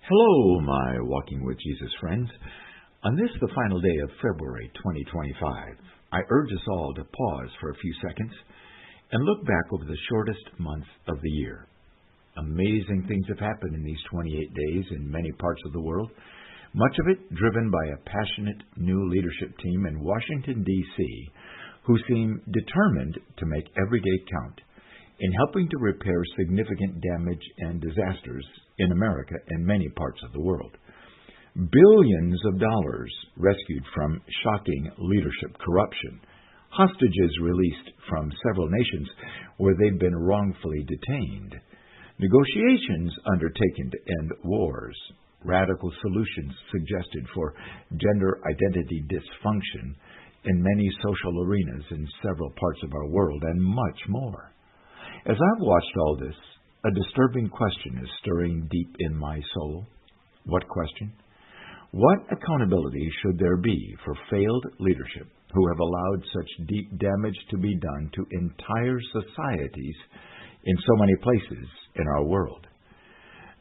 Hello, my Walking with Jesus friends. On this, the final day of February 2025, I urge us all to pause for a few seconds and look back over the shortest month of the year. Amazing things have happened in these 28 days in many parts of the world, much of it driven by a passionate new leadership team in Washington, D.C., who seem determined to make every day count in helping to repair significant damage and disasters in America and many parts of the world. Billions of dollars rescued from shocking leadership corruption, hostages released from several nations where they've been wrongfully detained, negotiations undertaken to end wars, radical solutions suggested for gender identity dysfunction in many social arenas in several parts of our world, and much more. As I've watched all this, a disturbing question is stirring deep in my soul. What question? What accountability should there be for failed leadership who have allowed such deep damage to be done to entire societies in so many places in our world?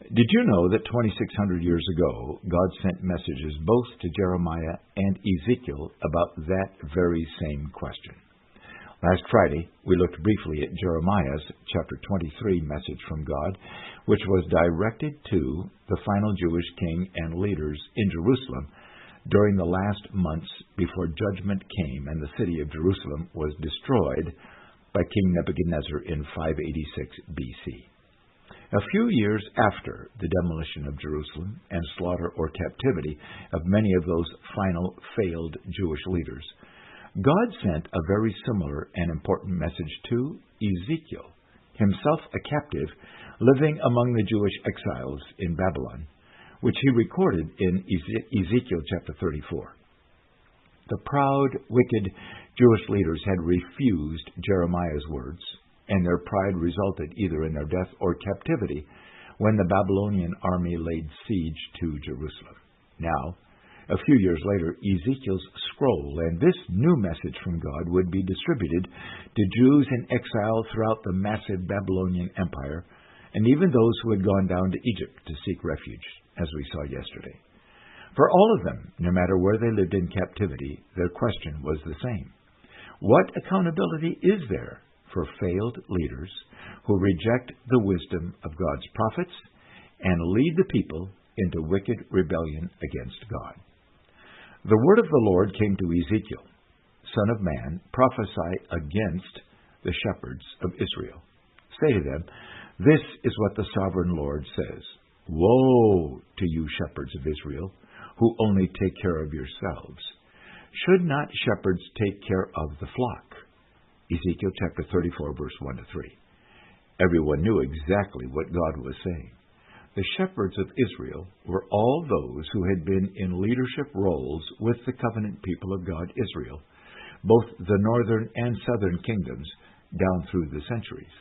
Did you know that 2,600 years ago, God sent messages both to Jeremiah and Ezekiel about that very same question? Last Friday, we looked briefly at Jeremiah's chapter 23 message from God, which was directed to the final Jewish king and leaders in Jerusalem during the last months before judgment came and the city of Jerusalem was destroyed by King Nebuchadnezzar in 586 BC. A few years after the demolition of Jerusalem and slaughter or captivity of many of those final failed Jewish leaders, God sent a very similar and important message to Ezekiel, himself a captive living among the Jewish exiles in Babylon, which he recorded in Ezekiel chapter 34. The proud, wicked Jewish leaders had refused Jeremiah's words, and their pride resulted either in their death or captivity when the Babylonian army laid siege to Jerusalem. Now, a few years later, Ezekiel's scroll and this new message from God would be distributed to Jews in exile throughout the massive Babylonian Empire, and even those who had gone down to Egypt to seek refuge, as we saw yesterday. For all of them, no matter where they lived in captivity, their question was the same. What accountability is there for failed leaders who reject the wisdom of God's prophets and lead the people into wicked rebellion against God? The word of the Lord came to Ezekiel, Son of man, prophesy against the shepherds of Israel. Say to them, this is what the sovereign Lord says. Woe to you, shepherds of Israel, who only take care of yourselves. Should not shepherds take care of the flock? Ezekiel chapter 34, verse 1 to 3. Everyone knew exactly what God was saying. The shepherds of Israel were all those who had been in leadership roles with the covenant people of God, Israel, both the northern and southern kingdoms down through the centuries.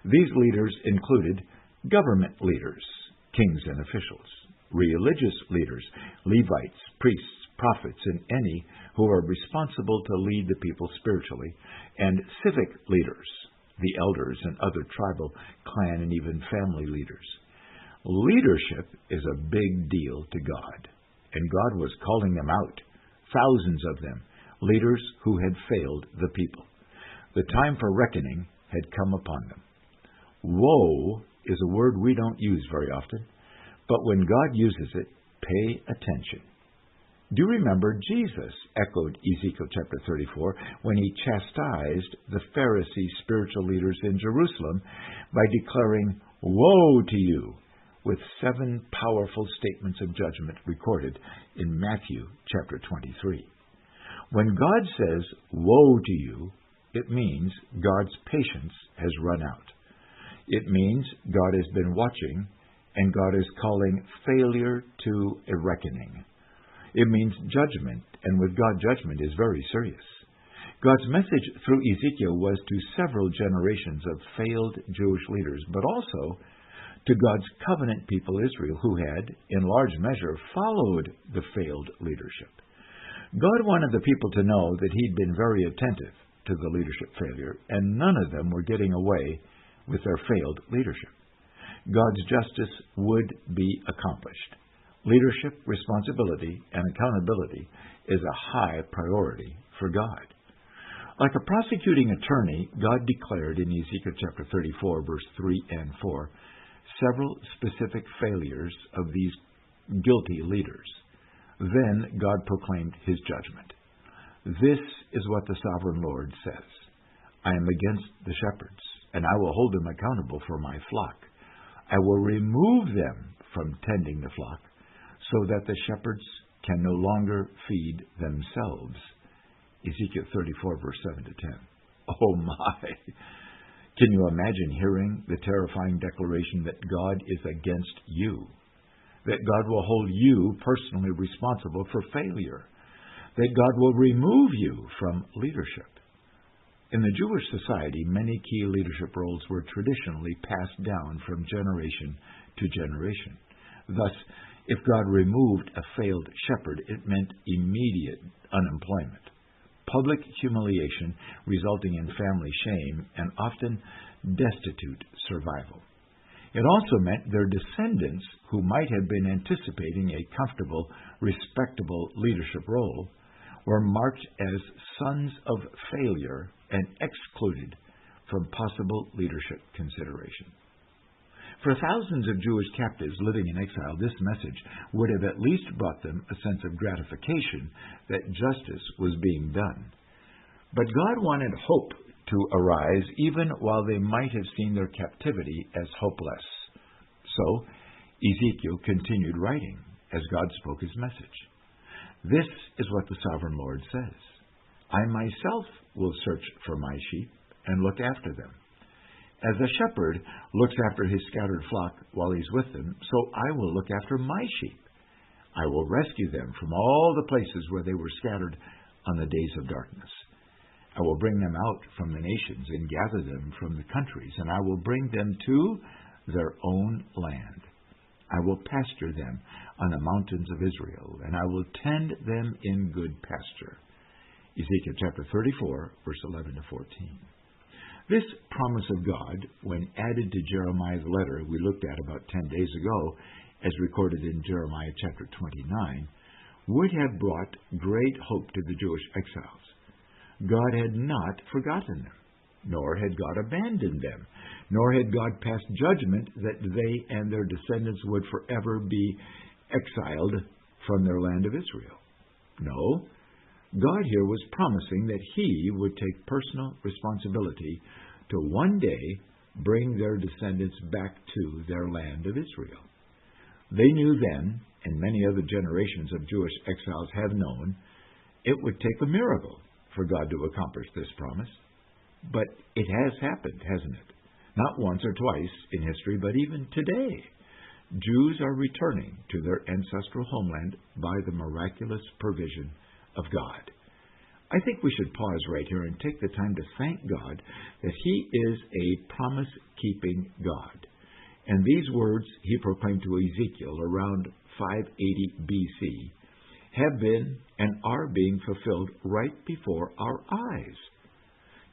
These leaders included government leaders, kings and officials, religious leaders, Levites, priests, prophets, and any who are responsible to lead the people spiritually, and civic leaders, the elders and other tribal, clan, and even family leaders. Leadership is a big deal to God, and God was calling them out, thousands of them, leaders who had failed the people. The time for reckoning had come upon them. Woe is a word we don't use very often, but when God uses it, pay attention. Do you remember Jesus echoed Ezekiel chapter 34 when he chastised the Pharisee spiritual leaders in Jerusalem by declaring, woe to you, with 7 powerful statements of judgment recorded in Matthew chapter 23. When God says, woe to you, it means God's patience has run out. It means God has been watching, and God is calling failure to a reckoning. It means judgment, and with God, judgment is very serious. God's message through Ezekiel was to several generations of failed Jewish leaders, but also to God's covenant people Israel, who had, in large measure, followed the failed leadership. God wanted the people to know that He'd been very attentive to the leadership failure, and none of them were getting away with their failed leadership. God's justice would be accomplished. Leadership, responsibility, and accountability is a high priority for God. Like a prosecuting attorney, God declared in Ezekiel chapter 34, verse 3 and 4, several specific failures of these guilty leaders. Then God proclaimed his judgment. This is what the sovereign Lord says. I am against the shepherds, and I will hold them accountable for my flock. I will remove them from tending the flock, so that the shepherds can no longer feed themselves. Ezekiel 34, verse 7 to 10. Oh my! Can you imagine hearing the terrifying declaration that God is against you? That God will hold you personally responsible for failure? That God will remove you from leadership? In the Jewish society, many key leadership roles were traditionally passed down from generation to generation. Thus, if God removed a failed shepherd, it meant immediate unemployment, public humiliation resulting in family shame, and often destitute survival. It also meant their descendants, who might have been anticipating a comfortable, respectable leadership role, were marked as sons of failure and excluded from possible leadership consideration. For thousands of Jewish captives living in exile, this message would have at least brought them a sense of gratification that justice was being done. But God wanted hope to arise even while they might have seen their captivity as hopeless. So Ezekiel continued writing as God spoke his message. This is what the sovereign Lord says. I myself will search for my sheep and look after them. As a shepherd looks after his scattered flock while he's with them, so I will look after my sheep. I will rescue them from all the places where they were scattered on the days of darkness. I will bring them out from the nations and gather them from the countries, and I will bring them to their own land. I will pasture them on the mountains of Israel, and I will tend them in good pasture. Ezekiel chapter 34, verse 11 to 14. This promise of God, when added to Jeremiah's letter we looked at about 10 days ago, as recorded in Jeremiah chapter 29, would have brought great hope to the Jewish exiles. God had not forgotten them, nor had God abandoned them, nor had God passed judgment that they and their descendants would forever be exiled from their land of Israel. No, God here was promising that he would take personal responsibility to one day bring their descendants back to their land of Israel. They knew then, and many other generations of Jewish exiles have known, it would take a miracle for God to accomplish this promise. But it has happened, hasn't it? Not once or twice in history, but even today. Jews are returning to their ancestral homeland by the miraculous provision of God. I think we should pause right here and take the time to thank God that he is a promise-keeping God. And these words he proclaimed to Ezekiel around 580 BC have been and are being fulfilled right before our eyes.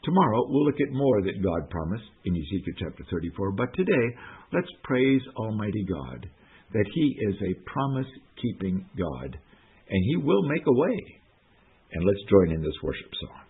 Tomorrow we'll look at more that God promised in Ezekiel chapter 34, but today let's praise Almighty God that he is a promise-keeping God, and he will make a way. And let's join in this worship song.